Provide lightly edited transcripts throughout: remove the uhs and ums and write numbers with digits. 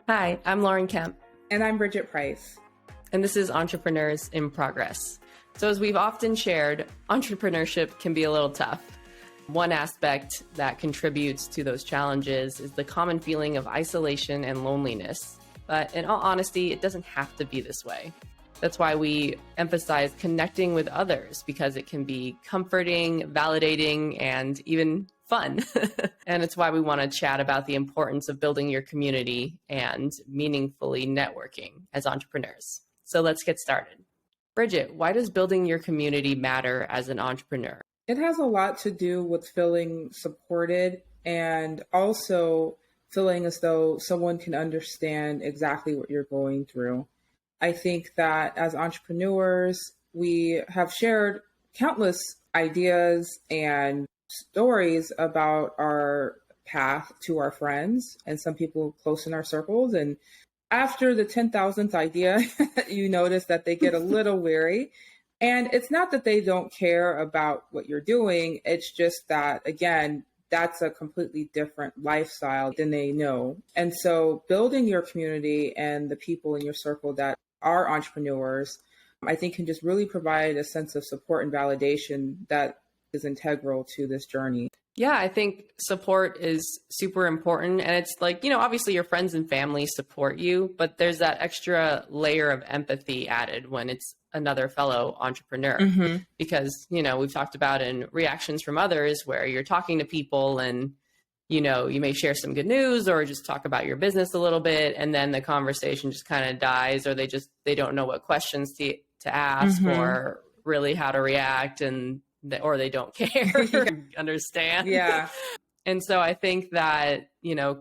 Hi, I'm Lauren Kemp. And I'm Bridget Price. And this is Entrepreneurs in Progress. So as we've often shared, entrepreneurship can be a little tough. One aspect that contributes to those challenges is the common feeling of isolation and loneliness. But in all honesty, it doesn't have to be this way. That's why we emphasize connecting with others, because it can be comforting, validating, and even fun. And it's why we want to chat about the importance of building your community and meaningfully networking as entrepreneurs. So let's get started. Bridget, why does building your community matter as an entrepreneur? It has a lot to do with feeling supported and also feeling as though someone can understand exactly what you're going through. I think that as entrepreneurs, we have shared countless ideas and stories about our path to our friends and some people close in our circles. And after the 10,000th idea, you notice that they get a little weary. And it's not that they don't care about what you're doing. It's just that, again, that's a completely different lifestyle than they know. And so building your community and the people in your circle that are entrepreneurs, I think can just really provide a sense of support and validation that is integral to this journey. Yeah, I think support is super important. And it's like, obviously your friends and family support you, but there's that extra layer of empathy added when it's another fellow entrepreneur. Mm-hmm. Because, we've talked about in reactions from others where you're talking to people and, you may share some good news or just talk about your business a little bit. And then the conversation just kind of dies, or they don't know what questions to ask Mm-hmm. or really how to react, or they don't care, understand. Yeah. And so I think that,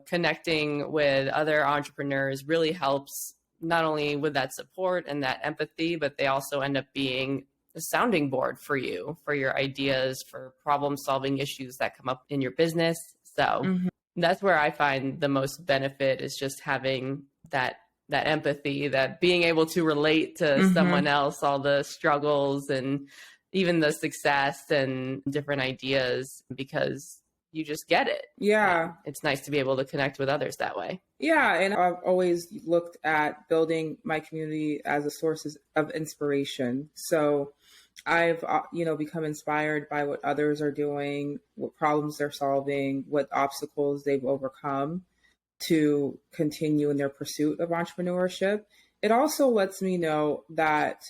connecting with other entrepreneurs really helps, not only with that support and that empathy, but they also end up being a sounding board for you, for your ideas, for problem solving issues that come up in your business. So That's where I find the most benefit, is just having that empathy, that being able to relate to someone else, all the struggles and even the success and different ideas, because you just get it. Yeah. And it's nice to be able to connect with others that way. Yeah. And I've always looked at building my community as a source of inspiration. So I've, become inspired by what others are doing, what problems they're solving, what obstacles they've overcome to continue in their pursuit of entrepreneurship. It also lets me know that,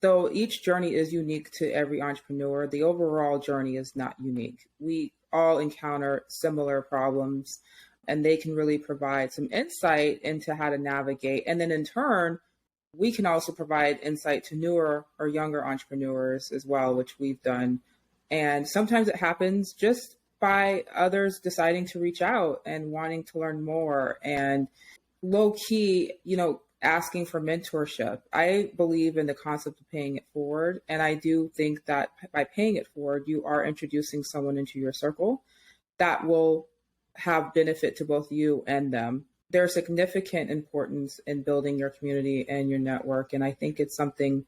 though each journey is unique to every entrepreneur, the overall journey is not unique. We all encounter similar problems, and they can really provide some insight into how to navigate. And then in turn, we can also provide insight to newer or younger entrepreneurs as well, which we've done. And sometimes it happens just by others deciding to reach out and wanting to learn more, and low key, asking for mentorship. I believe in the concept of paying it forward. And I do think that by paying it forward, you are introducing someone into your circle that will have benefit to both you and them. There's significant importance in building your community and your network. And I think it's something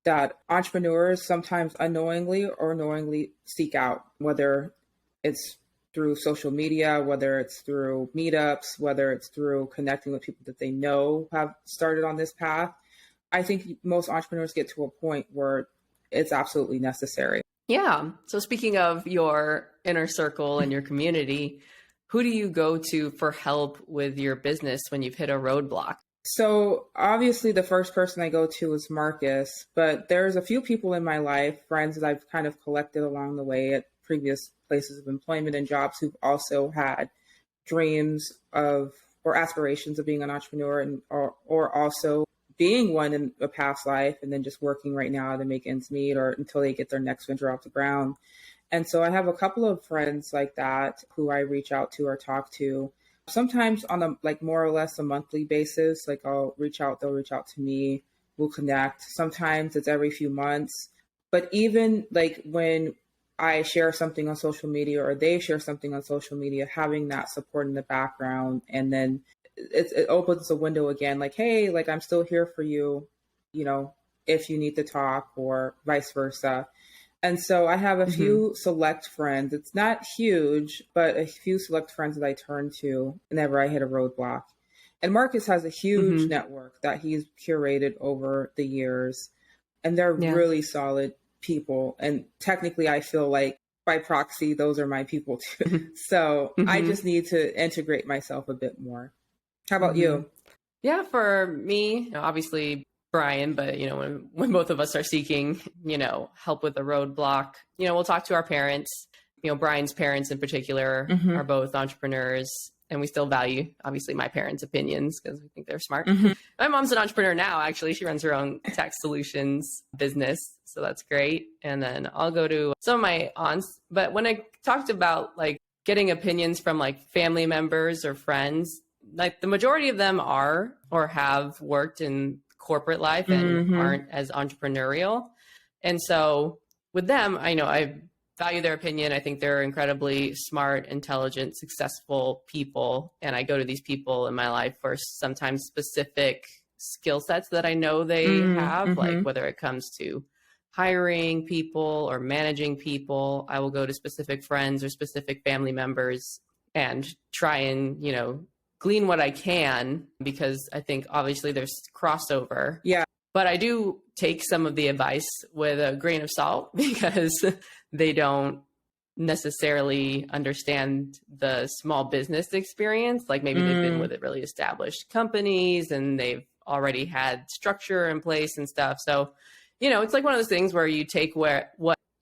that entrepreneurs sometimes unknowingly or knowingly seek out, whether it's through social media, whether it's through meetups, whether it's through connecting with people that they know have started on this path. I think most entrepreneurs get to a point where it's absolutely necessary. Yeah. So speaking of your inner circle and your community, who do you go to for help with your business when you've hit a roadblock? So obviously the first person I go to is Marcus, but there's a few people in my life, friends that I've kind of collected along the way at previous places of employment and jobs, who've also had dreams of or aspirations of being an entrepreneur, and or also being one in a past life, and then just working right now to make ends meet or until they get their next venture off the ground. And so I have a couple of friends like that who I reach out to or talk to, sometimes on a more or less a monthly basis. Like I'll reach out, they'll reach out to me, we'll connect. Sometimes it's every few months. But even when I share something on social media or they share something on social media, having that support in the background, and then it opens a window again, hey, I'm still here for you, if you need to talk, or vice versa. And so I have a few select friends. It's not huge, but a few select friends that I turn to whenever I hit a roadblock. And Marcus has a huge Mm-hmm. network that he's curated over the years, and they're Yeah. really solid people. And technically, I feel like by proxy, those are my people too. So I Mm-hmm. just need to integrate myself a bit more. How about Mm-hmm. you? Yeah, for me, obviously Brian, but when both of us are seeking, help with a roadblock, we'll talk to our parents. Brian's parents in particular Mm-hmm. are both entrepreneurs, and we still value obviously my parents' opinions because we think they're smart. Mm-hmm. My mom's an entrepreneur now, actually. She runs her own tax solutions business, so that's great. And then I'll go to some of my aunts, but when I talked about like getting opinions from like family members or friends, like the majority of them are or have worked in corporate life and Mm-hmm. aren't as entrepreneurial. And so with them, I value their opinion. I think they're incredibly smart, intelligent, successful people. And I go to these people in my life for sometimes specific skill sets that I know they have, like Mm-hmm. whether it comes to hiring people or managing people. I will go to specific friends or specific family members and try and, glean what I can, because I think obviously there's crossover. Yeah. But I do take some of the advice with a grain of salt because they don't necessarily understand the small business experience. Like maybe they've been with really established companies and they've already had structure in place and stuff. So, it's like one of those things where you take what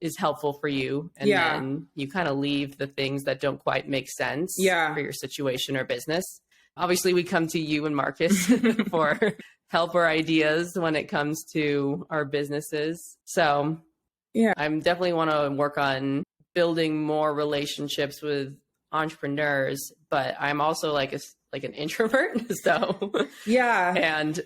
is helpful for you, and then you kind of leave the things that don't quite make sense for your situation or business. Obviously, we come to you and Marcus for help or ideas when it comes to our businesses. So I'm definitely want to work on building more relationships with entrepreneurs, but I'm also like an introvert. So and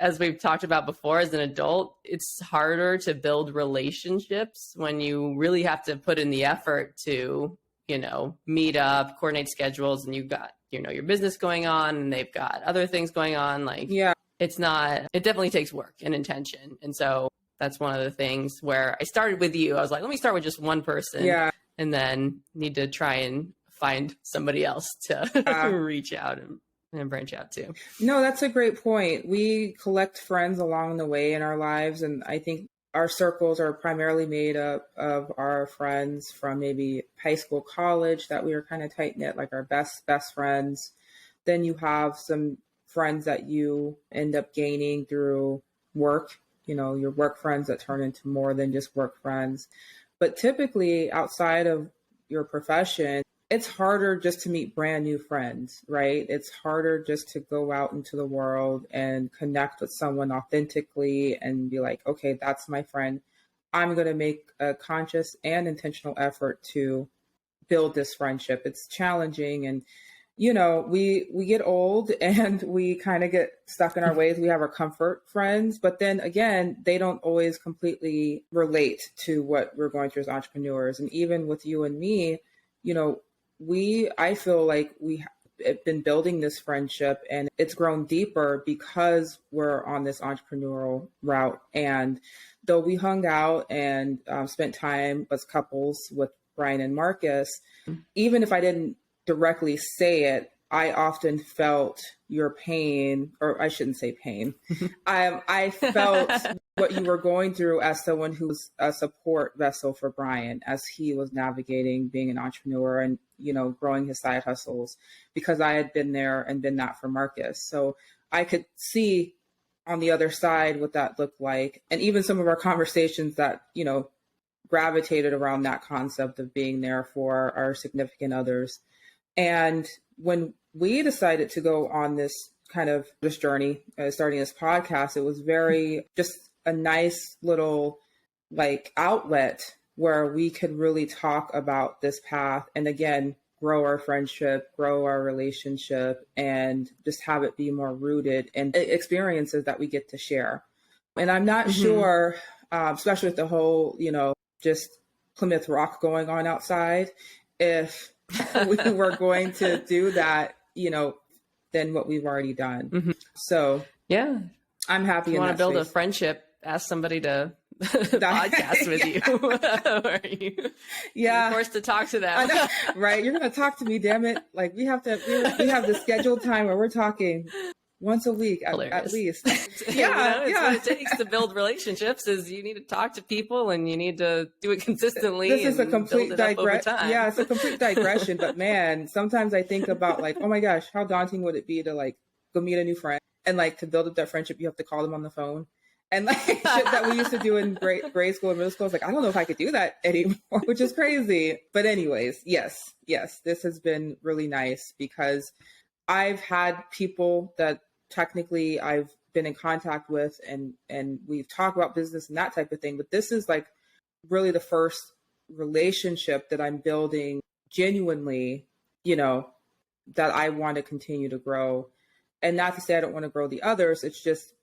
as we've talked about before, as an adult, it's harder to build relationships when you really have to put in the effort to, meet up, coordinate schedules, and you've got, your business going on and they've got other things going on. Like, it definitely takes work and intention. And so that's one of the things where I started with you. I was like, let me start with just one person and then need to try and find somebody else to reach out and branch out to. No, that's a great point. We collect friends along the way in our lives. And I think our circles are primarily made up of our friends from maybe high school, college, that we were kind of tight knit, like our best friends. Then you have some friends that you end up gaining through work, your work friends that turn into more than just work friends. But typically outside of your profession, it's harder just to meet brand new friends, right? It's harder just to go out into the world and connect with someone authentically and be like, okay, that's my friend. I'm going to make a conscious and intentional effort to build this friendship. It's challenging. And, we get old and we kind of get stuck in our ways. We have our comfort friends, but then again, they don't always completely relate to what we're going through as entrepreneurs. And even with you and me, I feel like we have been building this friendship and it's grown deeper because we're on this entrepreneurial route. And though we hung out and spent time as couples with Brian and Marcus, even if I didn't directly say it, I often felt your pain, or I shouldn't say pain. I felt what you were going through as someone who's a support vessel for Brian as he was navigating being an entrepreneur and, growing his side hustles, because I had been there and been that for Marcus. So I could see on the other side what that looked like. And even some of our conversations that, gravitated around that concept of being there for our significant others. And when we decided to go on this kind of this journey, starting this podcast, it was very just a nice little like outlet where we could really talk about this path and again, grow our friendship, grow our relationship, and just have it be more rooted in experiences that we get to share. And I'm not sure, especially with the whole, just Plymouth Rock going on outside, if we were going to do that, than what we've already done. So yeah, I'm happy. If you want to build a friendship, ask somebody to podcasts with you. Where you're forced to talk to them. Right. You're going to talk to me, damn it. Like we have the scheduled time where we're talking once a week at least. It's what it takes to build relationships is you need to talk to people and you need to do it consistently. This is a complete digression. Yeah, it's a complete digression. But man, sometimes I think about like, oh my gosh, how daunting would it be to like go meet a new friend and like to build up that friendship, you have to call them on the phone. And like shit that we used to do in grade school and middle school, I was like, I don't know if I could do that anymore, which is crazy. But anyways, yes, this has been really nice because I've had people that technically I've been in contact with and we've talked about business and that type of thing. But this is like really the first relationship that I'm building genuinely, that I want to continue to grow. And not to say I don't want to grow the others. It's just,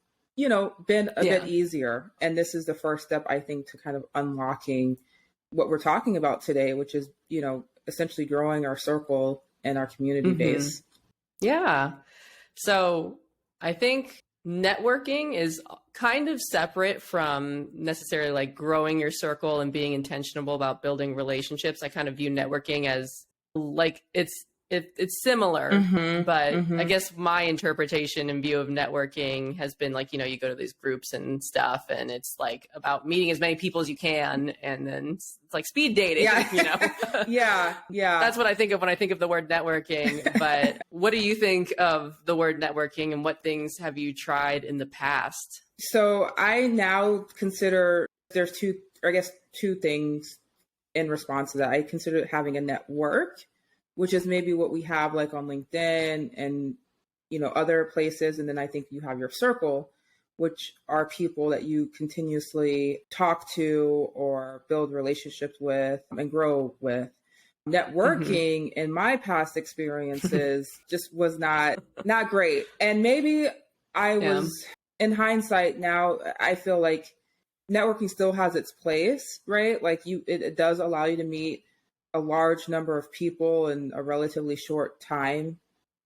been a bit easier. And this is the first step, I think, to kind of unlocking what we're talking about today, which is, essentially growing our circle and our community base. Yeah. So I think networking is kind of separate from necessarily like growing your circle and being intentional about building relationships. I kind of view networking as like it's similar, but I guess my interpretation and view of networking has been like, you go to these groups and stuff and it's like about meeting as many people as you can. And then it's like speed dating, Yeah. That's what I think of when I think of the word networking. But what do you think of the word networking and what things have you tried in the past? So I now consider there's two things in response to that. I consider having a network, which is maybe what we have like on LinkedIn and, other places. And then I think you have your circle, which are people that you continuously talk to or build relationships with and grow with. Networking in my past experiences just was not great. And maybe I was, in hindsight now, I feel like networking still has its place, right? Like it does allow you to meet a large number of people in a relatively short time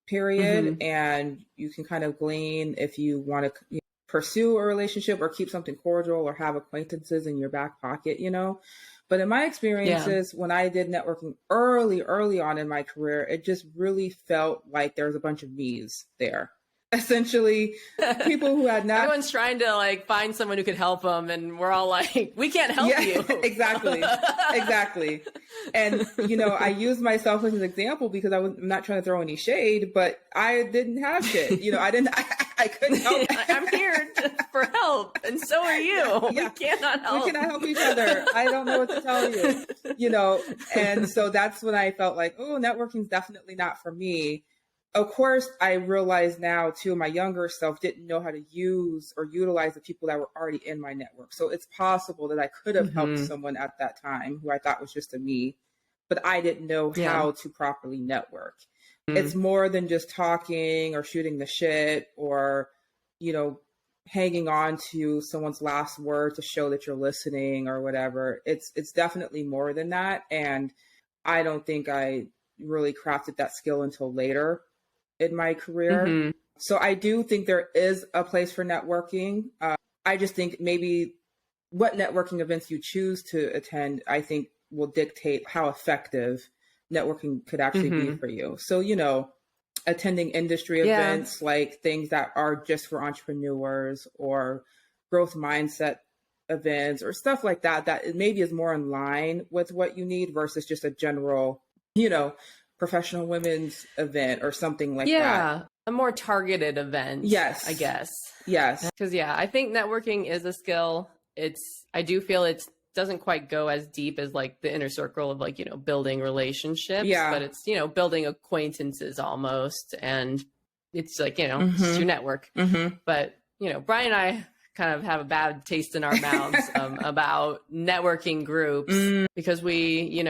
period. And you can kind of glean if you want to pursue a relationship or keep something cordial or have acquaintances in your back pocket, But in my experiences, when I did networking early on in my career, it just really felt like there was a bunch of me's there. Essentially, people who had not. Everyone's trying to like find someone who could help them, and we're all like, "We can't help you." Exactly. And I used myself as an example because I'm not trying to throw any shade, but I didn't have shit. I couldn't help. I'm here for help, and so are you. We cannot help. We cannot help each other. I don't know what to tell you. And so that's when I felt like, oh, networking is definitely not for me. Of course, I realize now too, my younger self didn't know how to use or utilize the people that were already in my network. So it's possible that I could have helped someone at that time who I thought was just a me, but I didn't know how to properly network. It's more than just talking or shooting the shit or, hanging on to someone's last word to show that you're listening or whatever. It's definitely more than that. And I don't think I really crafted that skill until later in my career. So I do think there is a place for networking. I just think maybe what networking events you choose to attend, I think will dictate how effective networking could actually be for you. So, attending industry events, like things that are just for entrepreneurs or growth mindset events or stuff like that, that it maybe is more in line with what you need versus just a general, professional women's event or something like that. Yeah, a more targeted event. Yes. I guess. Yes. Because, I think networking is a skill. I do feel it doesn't quite go as deep as like the inner circle of like, building relationships. Yeah. But it's, building acquaintances almost. And it's like, it's your network. But, Brian and I kind of have a bad taste in our mouths about networking groups because we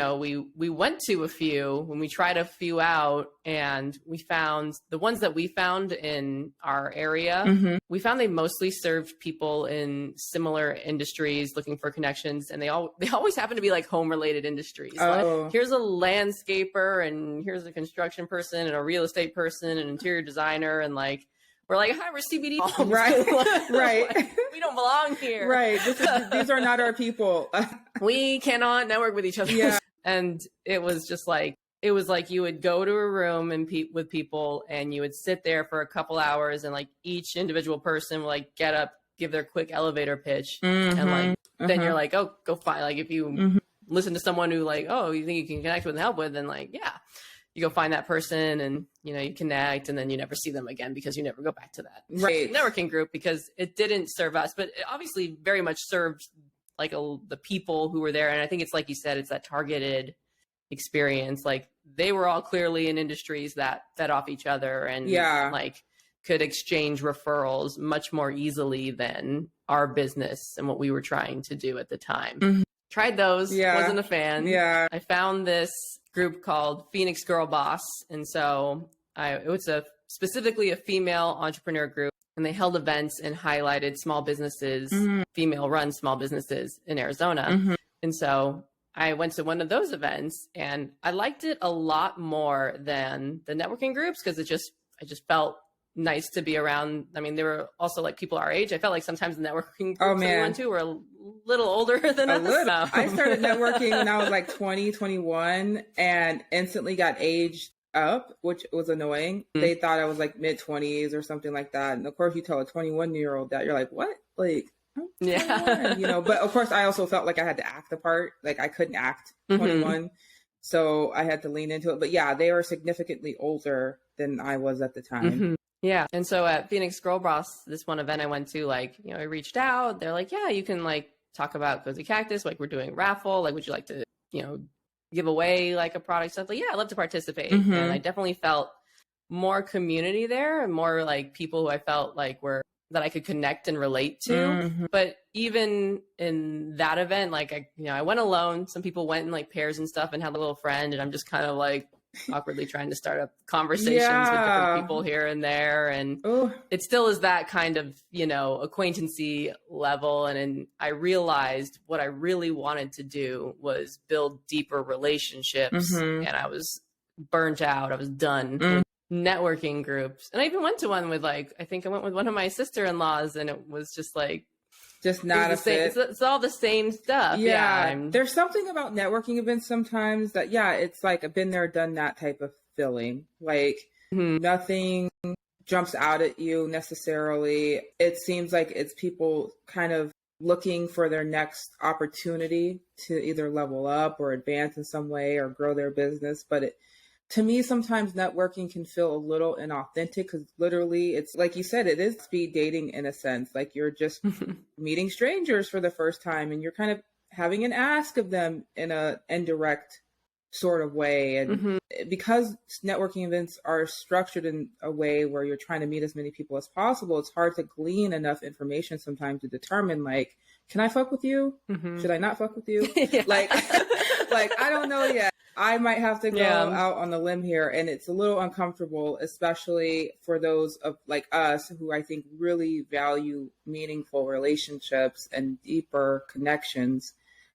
went to a few when we tried a few out and we found the ones that we found in our area, we found they mostly served people in similar industries looking for connections. And they always happen to be like home related industries. Oh. Like, here's a landscaper and here's a construction person and a real estate person and an interior designer. And like, we're like, hi, we're CBD moms. Right. Right. Like, we don't belong here. Right. These are not our people. We cannot network with each other. Yeah. And it was just like, it was like you would go to a room and with people and you would sit there for a couple hours and like each individual person would like get up, give their quick elevator pitch. And like, then you're like, oh, go find, like if you listen to someone who like, oh, you think you can connect with and help with, then like, yeah, you go find that person and, you know, you connect and then you never see them again because you never go back to that networking group because it didn't serve us, but it obviously very much served like the people who were there. And I think it's like you said, it's that targeted experience. Like they were all clearly in industries that fed off each other and like could exchange referrals much more easily than our business and what we were trying to do at the time. Tried those, wasn't a fan. I found this group called Phoenix Girl Boss. And so it was specifically a female entrepreneur group, and they held events and highlighted small businesses, female run small businesses in Arizona. And so I went to one of those events and I liked it a lot more than the networking groups because I just felt nice to be around. I mean, there were also like people our age. I felt like sometimes the networking groups that we went to were a little older than us. Little. I started networking when I was like 20, 21 and instantly got aged up, which was annoying. They thought I was like mid-20s or something like that. And of course you tell a 21-year-old that, you're like, what? Like, you know, but of course I also felt like I had to act the part. Like I couldn't act 21. So I had to lean into it. But yeah, they were significantly older than I was at the time. Yeah. And so at Phoenix Girl Boss, this one event I went to, like, you know, I reached out. They're like, yeah, you can like talk about Cozy Cactus. Like we're doing a raffle. Like, would you like to, you know, give away like a product? Stuff like, yeah, I'd love to participate. And I definitely felt more community there and more like people who I felt like that I could connect and relate to. But even in that event, like I went alone. Some people went in like pairs and stuff and had a little friend. And I'm just kind of like awkwardly trying to start up conversations with different people here and there. And it still is that kind of, you know, acquaintancy level. And I realized what I really wanted to do was build deeper relationships. And I was burnt out. I was done with networking groups. And I even went to one with like, I think I went with one of my sister-in-laws and it was just like, just not a fit. It's all the same stuff. There's something about networking events sometimes that, it's like a been there, done that type of feeling. Like nothing jumps out at you necessarily. It seems like it's people kind of looking for their next opportunity to either level up or advance in some way or grow their business. But to me, sometimes networking can feel a little inauthentic because literally it's like you said, it is speed dating in a sense. Like you're just meeting strangers for the first time and you're kind of having an ask of them in a indirect sort of way. And because networking events are structured in a way where you're trying to meet as many people as possible, it's hard to glean enough information sometimes to determine like, can I fuck with you? Should I not fuck with you? Like I don't know yet. I might have to go out on the limb here, and it's a little uncomfortable, especially for those of like us who I think really value meaningful relationships and deeper connections.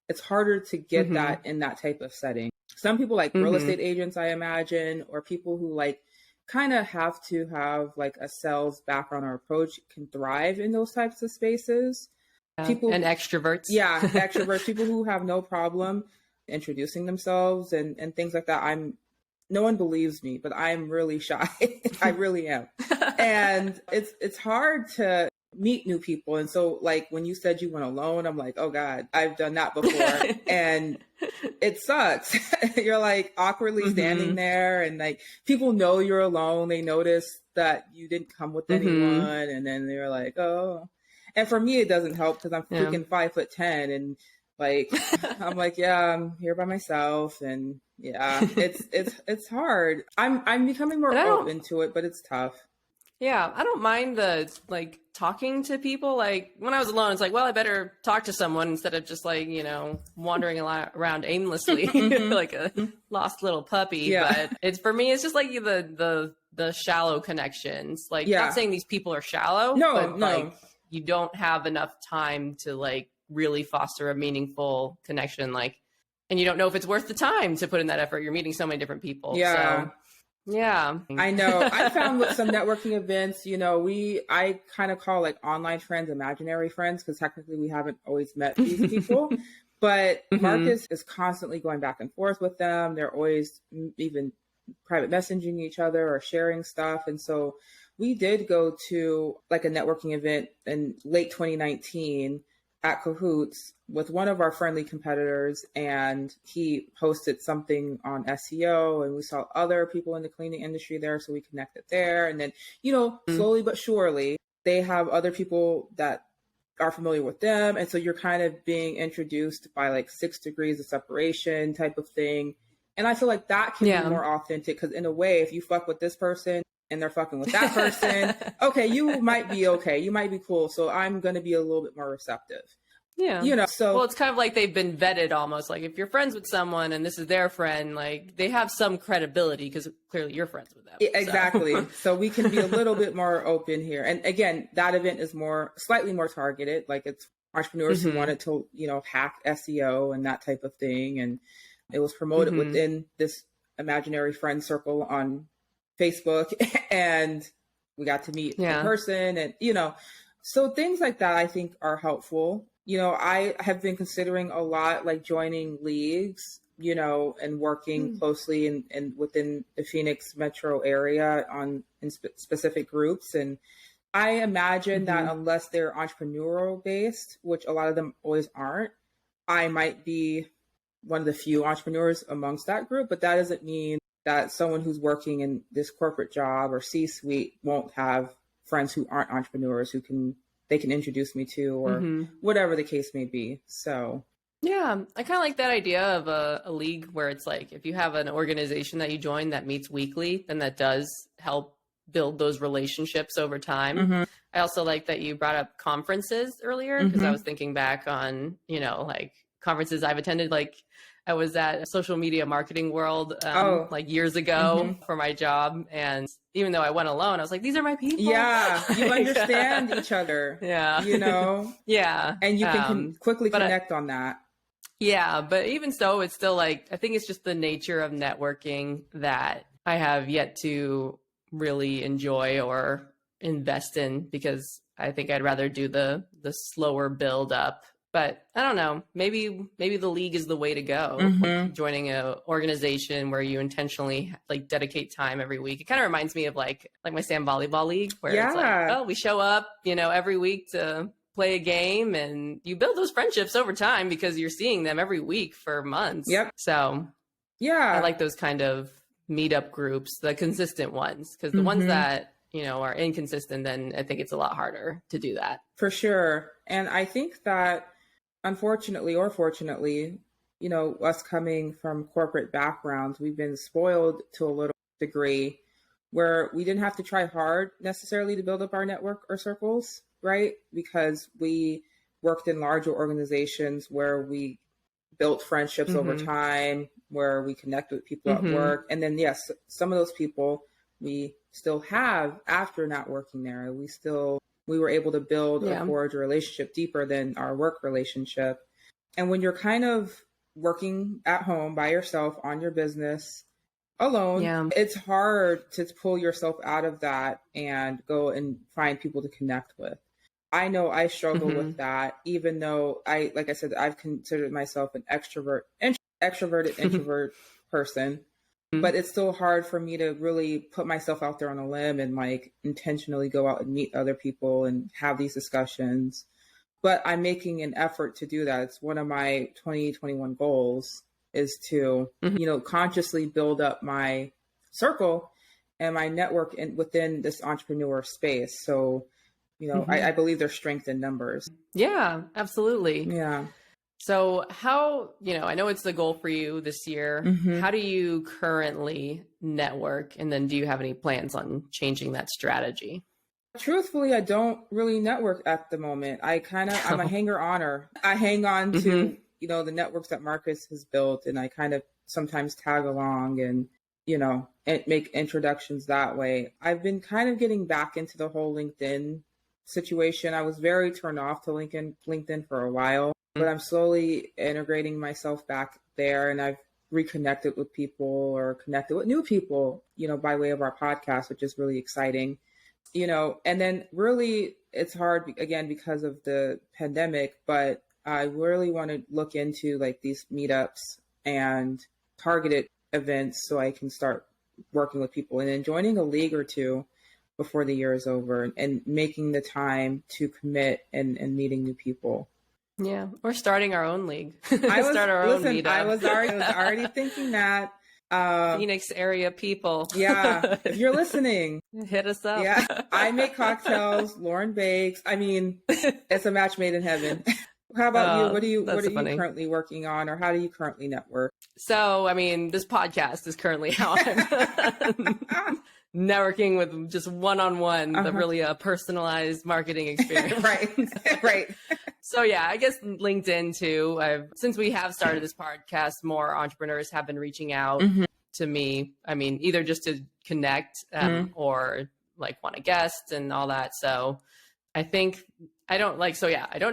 It's harder to get that in that type of setting. Some people like real estate agents, I imagine, or people who like kind of have to have like a sales background or approach can thrive in those types of spaces. People and extroverts. Extroverts, people who have no problem introducing themselves and things like that. No one believes me, but I'm really shy. I really am. And it's hard to meet new people. And so like when you said you went alone, I'm like, oh God, I've done that before. And it sucks. You're like awkwardly standing there and like people know you're alone. They notice that you didn't come with anyone. And then they're like, oh. And for me, it doesn't help because I'm freaking 5'10" and like, I'm like, I'm here by myself. And it's hard. I'm becoming more open to it, but it's tough. Yeah. I don't mind the like talking to people. Like when I was alone, it's like, well, I better talk to someone instead of just like, you know, wandering around aimlessly like a lost little puppy. But it's for me, it's just like the shallow connections. Like not saying these people are shallow, but like you don't have enough time to like really foster a meaningful connection, like, and you don't know if it's worth the time to put in that effort. You're meeting so many different people. So Yeah. I know. I found with some networking events, I kind of call like online friends imaginary friends because technically we haven't always met these people. But Marcus is constantly going back and forth with them. They're always even private messaging each other or sharing stuff. And so we did go to like a networking event in late 2019 at Cahoots with one of our friendly competitors, and he posted something on SEO, and we saw other people in the cleaning industry there, so we connected there. And then, slowly but surely, they have other people that are familiar with them, and so you're kind of being introduced by like 6 degrees of separation type of thing. And I feel like that can be more authentic, because in a way, if you fuck with this person and they're fucking with that person, okay, you might be okay. You might be cool. So I'm going to be a little bit more receptive. Yeah. So. Well, it's kind of like they've been vetted almost. Like if you're friends with someone and this is their friend, like they have some credibility because clearly you're friends with them. Exactly. So we can be a little bit more open here. And again, that event is slightly more targeted. Like it's entrepreneurs who wanted to, hack SEO and that type of thing. And it was promoted within this imaginary friend circle on Facebook, and we got to meet in person, and so things like that I think are helpful. I have been considering a lot like joining leagues, and working closely and within the Phoenix metro area in specific groups. And I imagine that unless they're entrepreneurial based, which a lot of them always aren't, I might be one of the few entrepreneurs amongst that group, but that doesn't mean that someone who's working in this corporate job or C-suite won't have friends who aren't entrepreneurs they can introduce me to, or whatever the case may be. So yeah, I kind of like that idea of a league where it's like if you have an organization that you join that meets weekly, then that does help build those relationships over time. I also like that you brought up conferences earlier, because I was thinking back on, like conferences I've attended. Like I was at Social Media Marketing World like years ago for my job. And even though I went alone, I was like, these are my people. Yeah, you understand each other. Yeah. Yeah. And you can quickly connect on that. Yeah. But even so, it's still like, I think it's just the nature of networking that I have yet to really enjoy or invest in, because I think I'd rather do the slower build up. But I don't know, maybe the league is the way to go. Joining an organization where you intentionally like dedicate time every week. It kind of reminds me of like my Sam volleyball league, where it's like, oh, we show up, every week to play a game, and you build those friendships over time because you're seeing them every week for months. Yep. So I like those kind of meetup groups, the consistent ones, because the ones that, are inconsistent, then I think it's a lot harder to do that. For sure. And I think that unfortunately or fortunately, us coming from corporate backgrounds, we've been spoiled to a little degree where we didn't have to try hard necessarily to build up our network or circles, right? Because we worked in larger organizations where we built friendships over time, where we connected with people at work. And then, yes, some of those people we still have after not working there. We were able to build a forge relationship deeper than our work relationship. And when you're kind of working at home by yourself on your business alone, it's hard to pull yourself out of that and go and find people to connect with. I know I struggle with that, even though like I said, I've considered myself an extroverted introvert person. But it's still hard for me to really put myself out there on a limb and like intentionally go out and meet other people and have these discussions. But I'm making an effort to do that. It's one of my 2021 goals, is to, consciously build up my circle and my network within this entrepreneur space. So, I believe there's strength in numbers. Yeah, absolutely. Yeah. So how, I know it's the goal for you this year. How do you currently network? And then do you have any plans on changing that strategy? Truthfully, I don't really network at the moment. I'm a hanger-oner. I hang on to, the networks that Marcus has built, and I kind of sometimes tag along and, and make introductions that way. I've been kind of getting back into the whole LinkedIn situation. I was very turned off to LinkedIn for a while. But I'm slowly integrating myself back there. And I've reconnected with people or connected with new people, by way of our podcast, which is really exciting, and then really it's hard again because of the pandemic, but I really want to look into like these meetups and targeted events so I can start working with people and then joining a league or two before the year is over and making the time to commit and meeting new people. Yeah, or starting our own league. Start our own meetup. I was already thinking that. Phoenix area people. Yeah, if you're listening, hit us up. Yeah, I make cocktails. Lauren bakes. I mean, it's a match made in heaven. How about you? What are you currently working on, or how do you currently network? So, I mean, this podcast is currently how I'm networking with just one-on-one, the really personalized marketing experience. Right. So yeah, I guess LinkedIn too. Since we have started this podcast, more entrepreneurs have been reaching out to me. I mean, either just to connect or like want a guest and all that. So I think I don't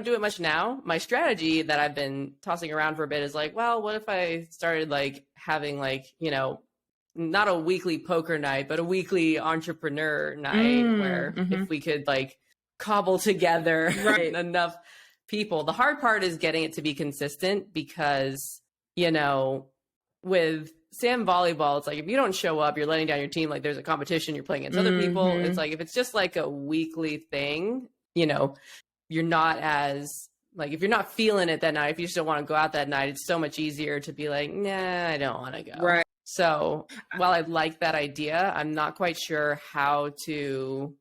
do it much now. My strategy that I've been tossing around for a bit is like, well, what if I started like having like, not a weekly poker night, but a weekly entrepreneur night where if we could like cobble together enough people. The hard part is getting it to be consistent because, with Sam volleyball, it's like if you don't show up, you're letting down your team. Like there's a competition, you're playing against other people. It's like if it's just like a weekly thing, you're not as like if you're not feeling it that night, if you just don't want to go out that night, it's so much easier to be like, nah, I don't want to go. Right. So while I like that idea, I'm not quite sure how to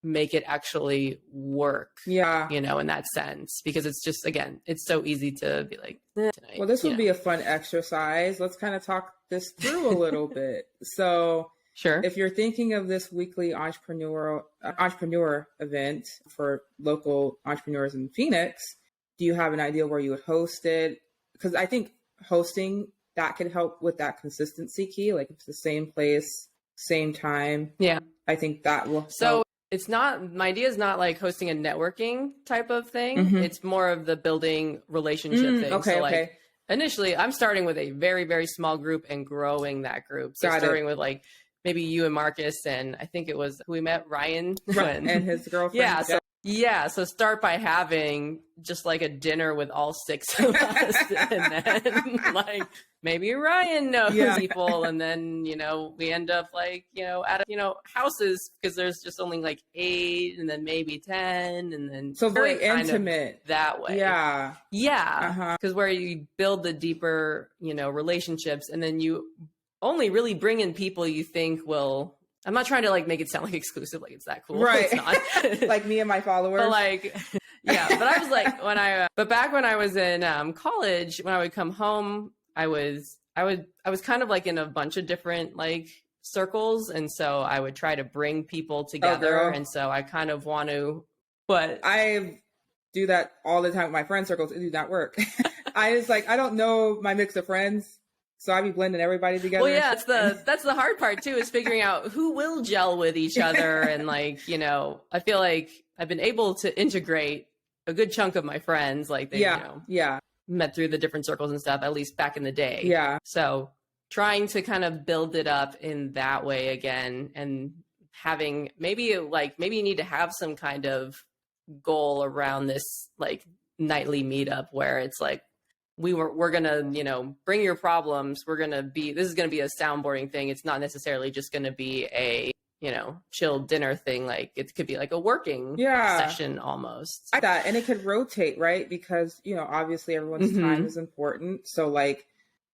make it actually work. Yeah. In that sense, because it's just, again, it's so easy to be like, tonight. Well, this would be a fun exercise. Let's kind of talk this through a little bit. So sure. If you're thinking of this weekly entrepreneur event for local entrepreneurs in Phoenix, do you have an idea where you would host it? Because I think hosting that could help with that consistency key. Like if it's the same place, same time. Yeah. I think that will help. So it's not, my idea is not like hosting a networking type of thing. It's more of the building relationship thing. Okay, so okay. like initially I'm starting with a very, very small group and growing that group. So starting with like maybe you and Marcus, and I think it was who we met, Ryan. And his girlfriend. So start by having just like a dinner with all six of us and then like maybe Ryan knows people and then, we end up like, at, houses because there's just only like 8 and then maybe 10 and then. So very intimate that way. Yeah. Yeah. Because where you build the deeper, relationships and then you only really bring in people you think will. I'm not trying to like make it sound like exclusive, like it's that cool. Right. It's not. Like me and my followers. But like, yeah, but I was like, but back when I was in college, when I would come home, I was kind of like in a bunch of different like circles. And so I would try to bring people together. And so I kind of want to, but I do that all the time with my friend circles. It do not work. I don't know my mix of friends. So I'd be blending everybody together. Well, yeah, that's the hard part too, is figuring out who will gel with each other. And like, I feel like I've been able to integrate a good chunk of my friends. Like they, met through the different circles and stuff, at least back in the day. Yeah. So trying to kind of build it up in that way again, and having maybe you need to have some kind of goal around this like nightly meetup where it's like, we're going to, bring your problems. This is going to be a soundboarding thing. It's not necessarily just going to be a, chill dinner thing. Like it could be like a working session almost. I like that. And it could rotate, right? Because, obviously everyone's time is important. So like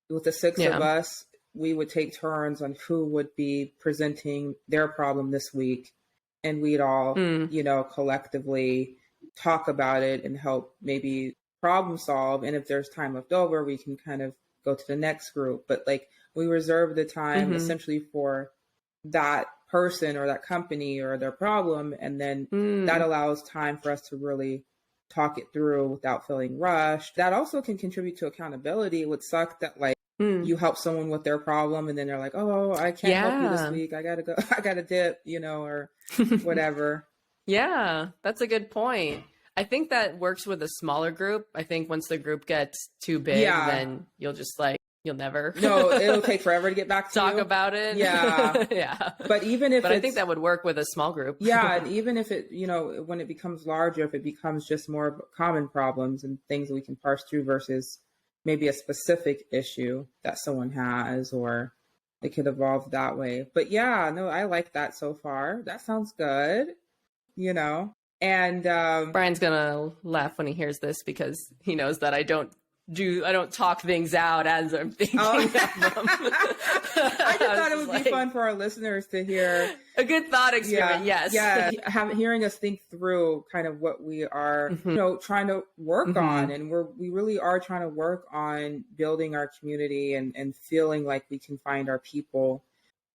with the 6 of us, we would take turns on who would be presenting their problem this week. And we'd all, collectively talk about it and help maybe problem solve. And if there's time left over, we can kind of go to the next group. But like we reserve the time essentially for that person or that company or their problem. And then that allows time for us to really talk it through without feeling rushed. That also can contribute to accountability. It would suck that like you help someone with their problem and then they're like, oh, I can't help you this week. I gotta go. I gotta dip, or whatever. Yeah, that's a good point. I think that works with a smaller group. I think once the group gets too big, then you'll just like you'll never No, it'll take forever to get back to talk you. about it. Yeah. Yeah. But even if I think that would work with a small group. Yeah, and even if it, when it becomes larger, if it becomes just more of common problems and things that we can parse through versus maybe a specific issue that someone has, or it could evolve that way. But yeah, no, I like that so far. That sounds good, and Brian's gonna laugh when he hears this because he knows that I don't talk things out as I'm thinking of them. I just thought it would be fun for our listeners to hear a good thought experiment. Yes. Yeah. Hearing us think through kind of what we are, trying to work on. And we really are trying to work on building our community and feeling like we can find our people.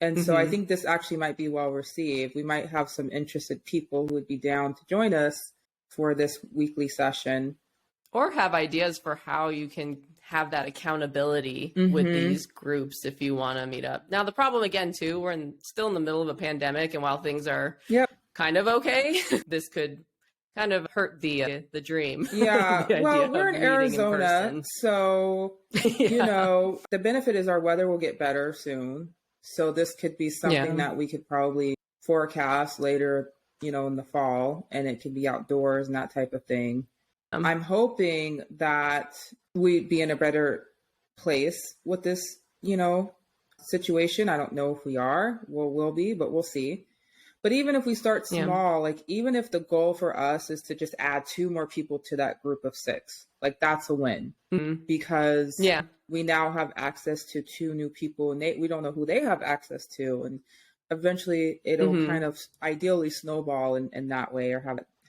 And so I think this actually might be well received. We might have some interested people who would be down to join us for this weekly session. Or have ideas for how you can have that accountability with these groups if you want to meet up. Now, the problem again, too, we're still in the middle of a pandemic, and while things are kind of okay, this could kind of hurt the dream. Yeah. Well, we're in Arizona, so, the benefit is our weather will get better soon. So this could be something that we could probably forecast later, in the fall, and it could be outdoors and that type of thing. I'm hoping that we'd be in a better place with this, situation. I don't know if we are. We'll be, but we'll see. But even if we start small, like even if the goal for us is to just add 2 more people to that group of 6, like that's a win because we now have access to 2 new people and we don't know who they have access to. And eventually it'll kind of ideally snowball in that way, or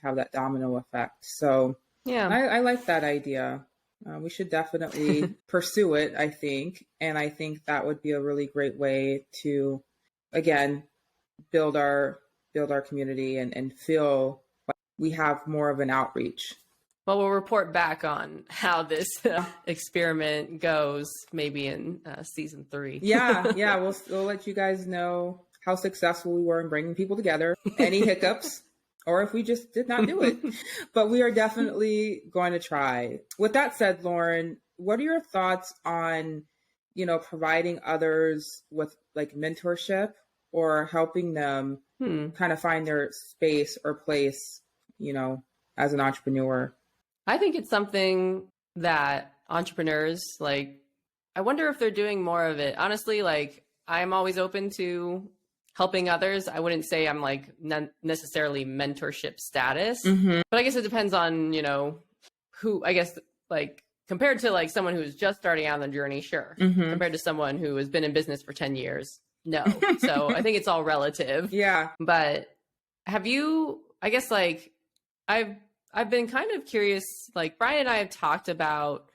have that domino effect. So I like that idea. We should definitely pursue it, I think. And I think that would be a really great way to, again, build our community and feel like we have more of an outreach. Well, we'll report back on how this experiment goes, maybe in season 3. Yeah. We'll let you guys know how successful we were in bringing people together, any hiccups, or if we just did not do it. But we are definitely going to try. With that said, Lauren, what are your thoughts on, providing others with like mentorship or helping them kind of find their space or place, as an entrepreneur? I think it's something that entrepreneurs, I wonder if they're doing more of it. Honestly, I'm always open to helping others. I wouldn't say I'm necessarily mentorship status, but I guess it depends on, who, I guess, compared to someone who's just starting out on the journey, sure. Compared to someone who has been in business for 10 years, no. So I think it's all relative. Yeah. But have you, I guess, I've been kind of curious, Brian and I have talked about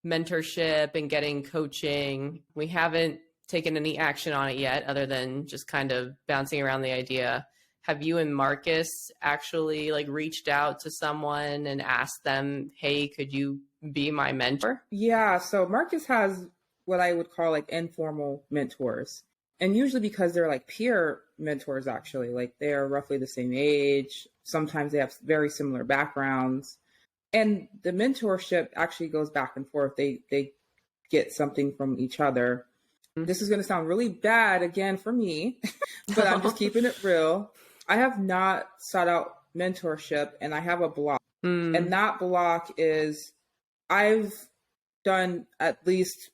mentorship and getting coaching. We haven't taken any action on it yet, other than just kind of bouncing around the idea. Have you and Marcus actually reached out to someone and asked them, hey, could you be my mentor? Yeah. So Marcus has what I would call informal mentors. And usually because they're peer mentors, actually, they are roughly the same age. Sometimes they have very similar backgrounds. And the mentorship actually goes back and forth. They get something from each other. This is going to sound really bad again for me, but I'm just keeping it real. I have not sought out mentorship, and I have a block. And that block is I've done at least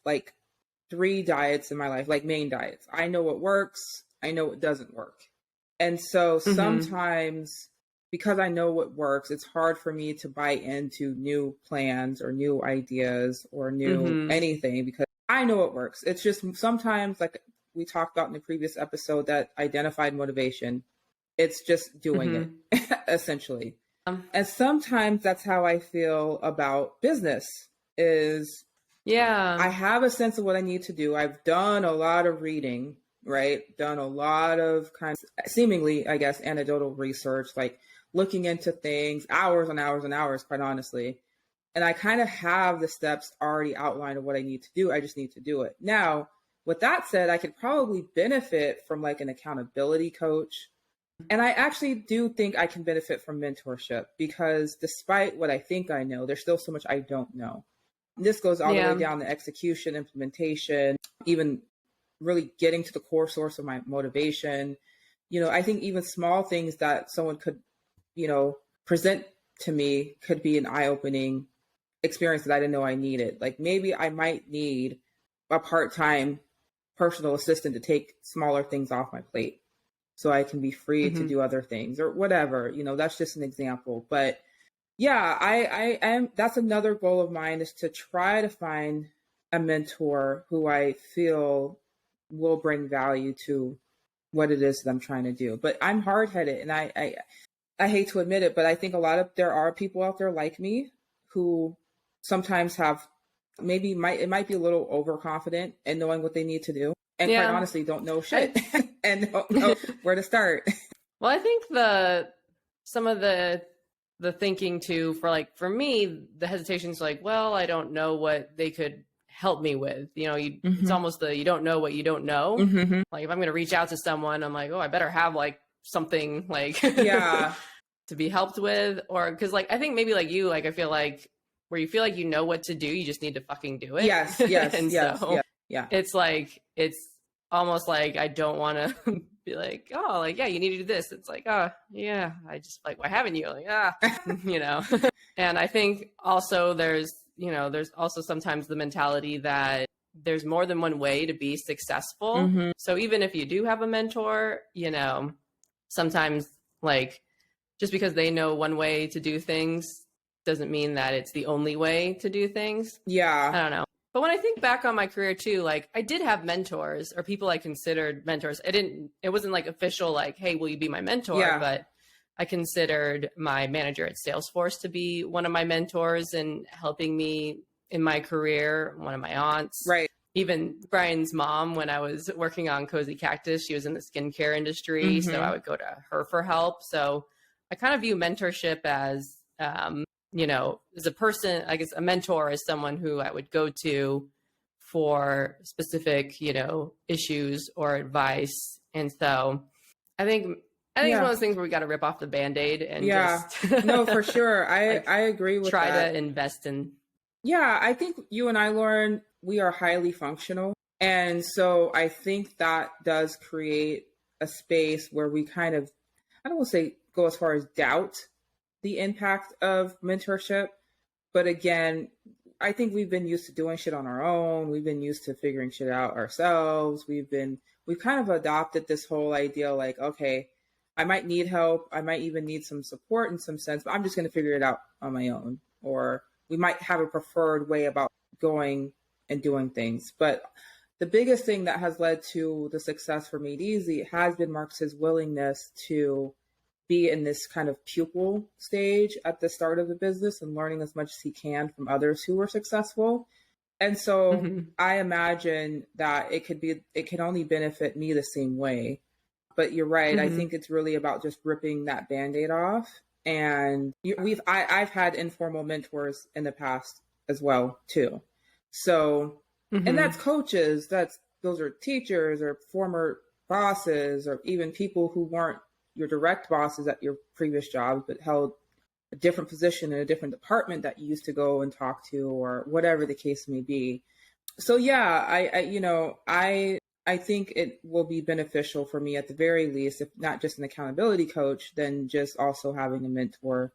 3 diets in my life, main diets. I know what works. I know what doesn't work. And so sometimes because I know what works, it's hard for me to buy into new plans or new ideas or new anything because I know it works. It's just sometimes, we talked about in the previous episode, that identified motivation. It's just doing it, essentially. And sometimes that's how I feel about business is, I have a sense of what I need to do. I've done a lot of reading, right? Done a lot of kind of seemingly, I guess, anecdotal research, looking into things, hours and hours and hours, quite honestly. And I kind of have the steps already outlined of what I need to do. I just need to do it. Now, with that said, I could probably benefit from an accountability coach. And I actually do think I can benefit from mentorship because despite what I think I know, there's still so much I don't know. This goes all the way down to execution, implementation, even really getting to the core source of my motivation. I think even small things that someone could, present to me could be an eye-opening experience that I didn't know I needed. Like maybe I might need a part-time personal assistant to take smaller things off my plate so I can be free to do other things or whatever. That's just an example. But yeah, I am. That's another goal of mine, is to try to find a mentor who I feel will bring value to what it is that I'm trying to do. But I'm hard-headed, and I hate to admit it, but I think there are people out there like me who sometimes have it might be a little overconfident in knowing what they need to do, and quite honestly don't know shit and don't know where to start. Well, I think some of the thinking too, for me, the hesitation's like, well, I don't know what they could help me with. It's almost you don't know what you don't know. Like if I'm going to reach out to someone, I'm like, oh, I better have like something like to be helped with, or because I think maybe like you, I feel like where you feel like you know what to do, you just need to fucking do it. Yes. And yes, so yeah. It's almost like I don't want to be like, oh, like, yeah, you need to do this. It's like, oh, yeah, I just like, why haven't you? Like, And I think also there's also sometimes the mentality that there's more than one way to be successful. So even if you do have a mentor, sometimes like just because they know one way to do things doesn't mean that it's the only way to do things. Yeah. I don't know. But when I think back on my career too, like I did have mentors or people I considered mentors. It wasn't like official, like, hey, will you be my mentor? But I considered my manager at Salesforce to be one of my mentors and helping me in my career. One of my aunts, right? Even Brian's mom, when I was working on Cozy Cactus, she was in the skincare industry. So I would go to her for help. So I kind of view mentorship as, as a person, I guess a mentor is someone who I would go to for specific, issues or advice. And so I think it's one of those things where we got to rip off the Band-Aid and just no, for sure. I agree with try that. to invest in. Yeah, I think you and I, Lauren, we are highly functional. And so I think that does create a space where we kind of, I don't want to say go as far as doubt the impact of mentorship. But again, I think we've been used to doing shit on our own. We've been used to figuring shit out ourselves. We've kind of adopted this whole idea like, okay, I might need help. I might even need some support in some sense, but I'm just going to figure it out on my own. Or we might have a preferred way about going and doing things. But the biggest thing that has led to the success for Made Easy has been Marcus's willingness to be in this kind of pupil stage at the start of the business and learning as much as he can from others who were successful. And so I imagine that it can only benefit me the same way. But you're right. I think it's really about just ripping that Band-Aid off. And I've had informal mentors in the past as well too. So, and that's coaches, those are teachers or former bosses or even people who weren't your direct bosses at your previous job, but held a different position in a different department that you used to go and talk to or whatever the case may be. So yeah, I think it will be beneficial for me at the very least, if not just an accountability coach, then just also having a mentor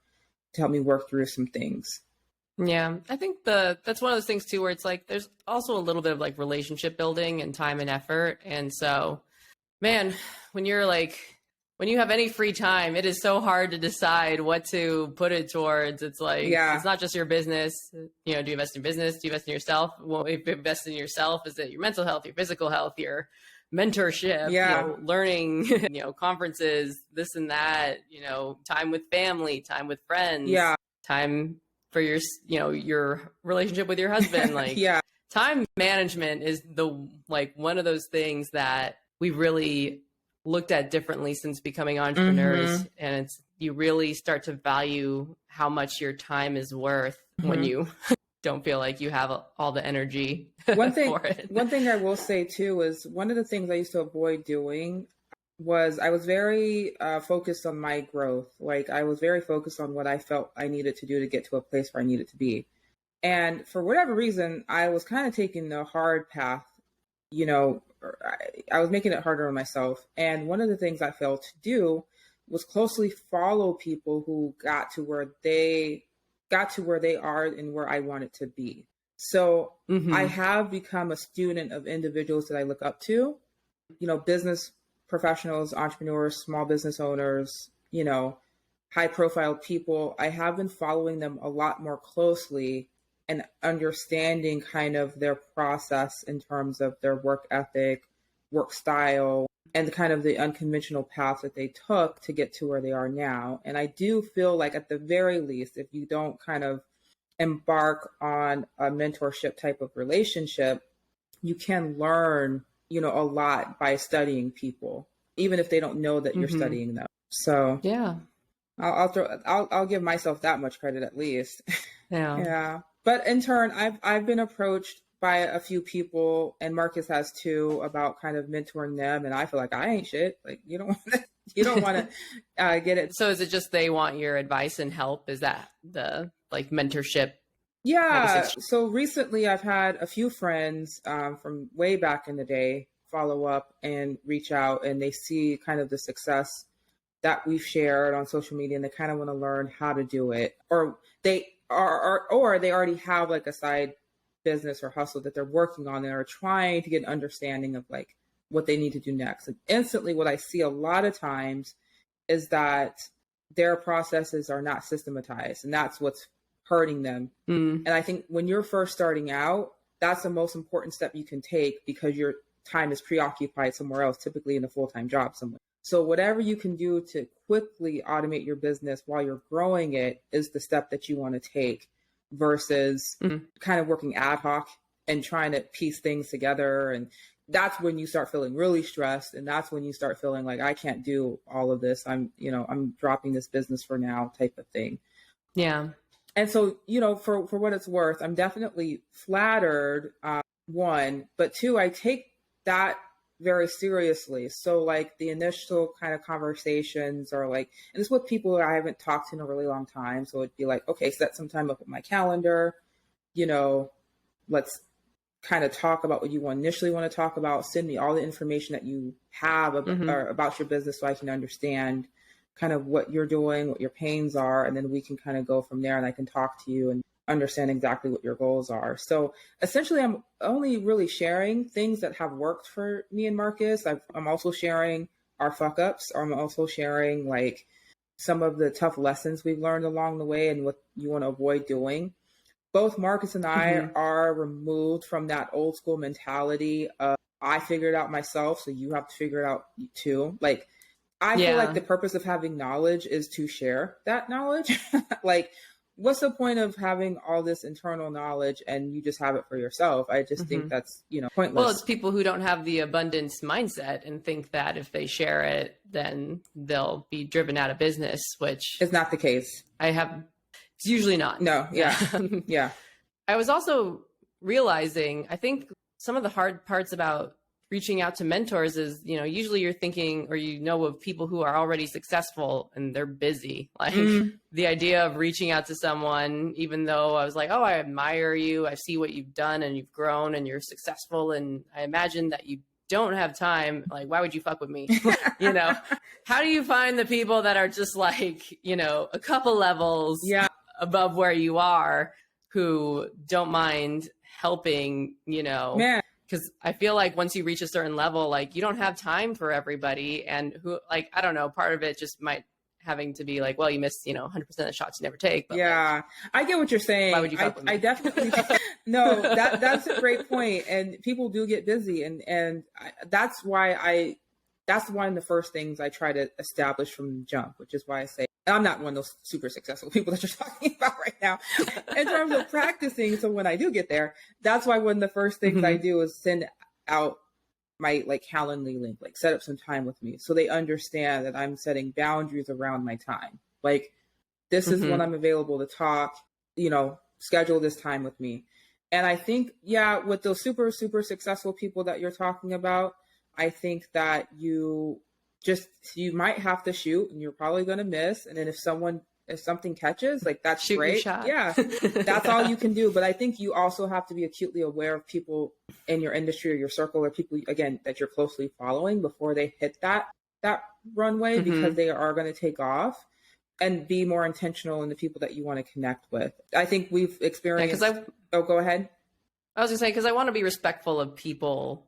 to help me work through some things. Yeah, I think that's one of those things too, where it's like, there's also a little bit of like relationship building and time and effort. And so, man, when you have any free time, it is so hard to decide what to put it towards. It's like, it's not just your business. Do you invest in business? Do you invest in yourself? Well, if you invest in yourself, is it your mental health, your physical health, your mentorship, learning, conferences, this and that, time with family, time with friends, time for your relationship with your husband. Like time management is one of those things that we really looked at differently since becoming entrepreneurs. And you really start to value how much your time is worth when you don't feel like you have all the energy for it. One thing I will say too is one of the things I used to avoid doing was I was very focused on my growth. Like I was very focused on what I felt I needed to do to get to a place where I needed to be. And for whatever reason, I was kind of taking the hard path, I was making it harder on myself. And one of the things I failed to do was closely follow people who got to where they are and where I wanted to be. So I have become a student of individuals that I look up to, business professionals, entrepreneurs, small business owners, high profile people. I have been following them a lot more closely and understanding kind of their process in terms of their work ethic, work style, and kind of the unconventional path that they took to get to where they are now. And I do feel like at the very least, if you don't kind of embark on a mentorship type of relationship, you can learn, a lot by studying people, even if they don't know that you're studying them. So yeah, I'll give myself that much credit at least. Yeah. Yeah. But in turn, I've been approached by a few people, and Marcus has too, about kind of mentoring them. And I feel like I ain't shit. Like you don't want to get it. So is it just they want your advice and help? Is that the like mentorship? Yeah. So recently I've had a few friends from way back in the day follow up and reach out, and they see kind of the success that we've shared on social media, and they kind of want to learn how to do it, or they already have like a side business or hustle that they're working on and are trying to get an understanding of like what they need to do next. And instantly what I see a lot of times is that their processes are not systematized, and that's what's hurting them. And I think when you're first starting out, that's the most important step you can take, because your time is preoccupied somewhere else, typically in a full-time job somewhere. So whatever you can do to quickly automate your business while you're growing it is the step that you want to take, versus kind of working ad hoc and trying to piece things together. And that's when you start feeling really stressed. And that's when you start feeling like, I can't do all of this. I'm dropping this business for now type of thing. Yeah. And so, for what it's worth, I'm definitely flattered, one, but two, I take that very seriously. So like the initial kind of conversations are like, and it's with people I haven't talked to in a really long time. So it'd be like, okay, set some time up with my calendar, let's kind of talk about what you initially want to talk about. Send me all the information that you have about your business so I can understand kind of what you're doing, what your pains are, and then we can kind of go from there, and I can talk to you and understand exactly what your goals are. So essentially, I'm only really sharing things that have worked for me and Marcus. I'm also sharing our fuck ups. I'm also sharing like some of the tough lessons we've learned along the way and what you want to avoid doing. Both Marcus and I are removed from that old school mentality of I figured it out myself, so you have to figure it out too. Like, I feel like the purpose of having knowledge is to share that knowledge. Like, what's the point of having all this internal knowledge and you just have it for yourself? I just think that's, pointless. Well, it's people who don't have the abundance mindset and think that if they share it, then they'll be driven out of business, which is not the case. It's usually not. No. Yeah. Yeah. I was also realizing, I think some of the hard parts about reaching out to mentors is, usually you're thinking, or of people who are already successful and they're busy. Like the idea of reaching out to someone, even though I was like, oh, I admire you, I see what you've done and you've grown and you're successful, and I imagine that you don't have time. Like, why would you fuck with me? How do you find the people that are just like, a couple levels above where you are, who don't mind helping, Man. Because I feel like once you reach a certain level, like you don't have time for everybody. And who, like, I don't know, part of it just might having to be like, well, you missed, 100% of the shots you never take. But I get what you're saying. Why would you fuck with me? I definitely, no, that's a great point. And people do get busy. And that's why one of the first things I try to establish from the jump, which is why I say, I'm not one of those super successful people that you're talking about right now in terms of practicing. So when I do get there, that's why one of the first things I do is send out my like Calendly link, like set up some time with me so they understand that I'm setting boundaries around my time. Like, this is when I'm available to talk, schedule this time with me. And I think, with those super, super successful people that you're talking about, I think that you might have to shoot and you're probably going to miss. And then if someone If something catches, like that's Shoot your great. shot. Yeah, that's all you can do. But I think you also have to be acutely aware of people in your industry or your circle or people, again, that you're closely following before they hit that runway, because they are going to take off, and be more intentional in the people that you want to connect with. I think we've experienced. Go ahead. I was going to say, because I want to be respectful of people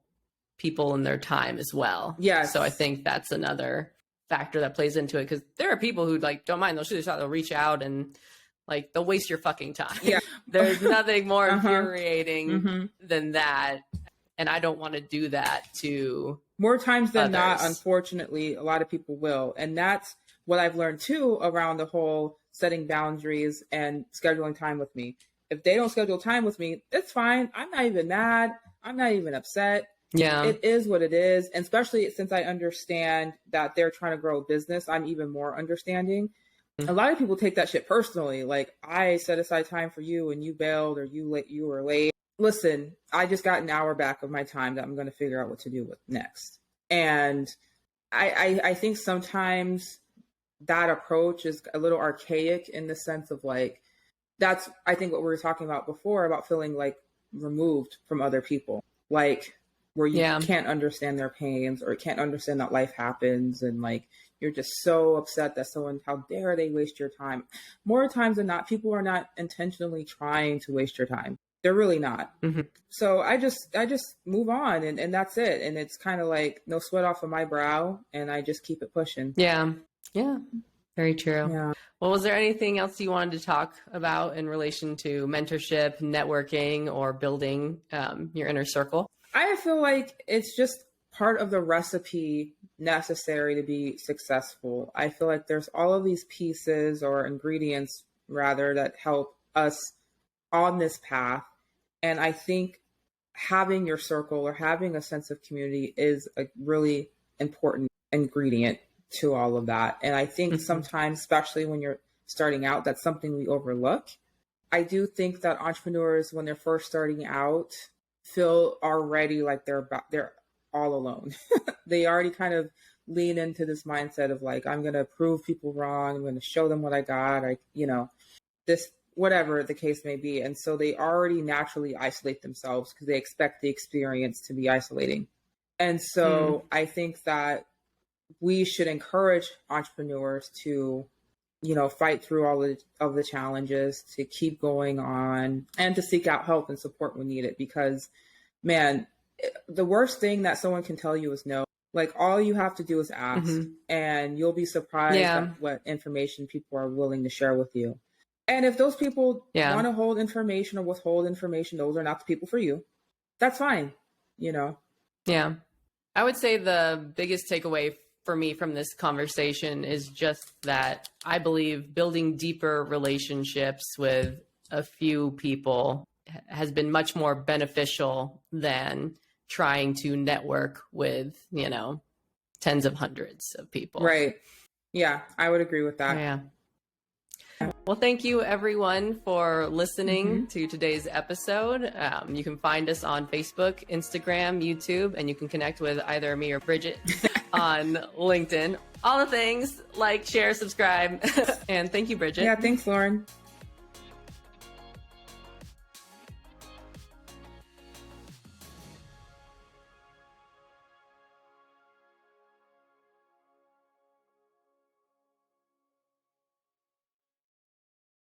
and their time as well. Yes. So I think that's another factor that plays into it, because there are people who like don't mind, they'll shoot a shot, they'll reach out and like they'll waste your fucking time. Yeah. There's nothing more infuriating than that, and I don't want to do that to more times than others. Not, unfortunately, a lot of people will. And that's what I've learned too around the whole setting boundaries and scheduling time with me. If they don't schedule time with me, it's fine. I'm not even mad. I'm not even upset. Yeah. It is what it is. And especially since I understand that they're trying to grow a business, I'm even more understanding. A lot of people take that shit personally. Like, I set aside time for you and you bailed, or you were late. Listen, I just got an hour back of my time that I'm going to figure out what to do with next. And I think sometimes that approach is a little archaic in the sense of like, that's, I think, what we were talking about before about feeling like removed from other people. Like, where you can't understand their pains or can't understand that life happens. And like, you're just so upset that someone, how dare they waste your time? More times than not, people are not intentionally trying to waste your time. They're really not. So I just move on and that's it. And it's kind of like no sweat off of my brow, and I just keep it pushing. Yeah. Yeah. Very true. Yeah. Well, was there anything else you wanted to talk about in relation to mentorship, networking, or building your inner circle? I feel like it's just part of the recipe necessary to be successful. I feel like there's all of these pieces or ingredients rather that help us on this path. And I think having your circle or having a sense of community is a really important ingredient to all of that. And I think sometimes, especially when you're starting out, that's something we overlook. I do think that entrepreneurs, when they're first starting out, feel already like they're all alone. They already kind of lean into this mindset of like, I'm going to prove people wrong. I'm going to show them what I got. This, whatever the case may be. And so they already naturally isolate themselves because they expect the experience to be isolating. And so I think that we should encourage entrepreneurs to, fight through all of the challenges, to keep going on, and to seek out help and support when needed. Because, man, the worst thing that someone can tell you is no. Like, all you have to do is ask, and you'll be surprised at what information people are willing to share with you. And if those people want to hold information or withhold information, those are not the people for you. That's fine, Yeah. I would say the biggest takeaway for me from this conversation is just that I believe building deeper relationships with a few people has been much more beneficial than trying to network with, tens of hundreds of people. Right. Yeah, I would agree with that. Yeah. Well, thank you everyone for listening to today's episode. You can find us on Facebook, Instagram, YouTube, and you can connect with either me or Bridget on LinkedIn. All the things, like, share, subscribe. And thank you, Bridget. Yeah, thanks, Lauren.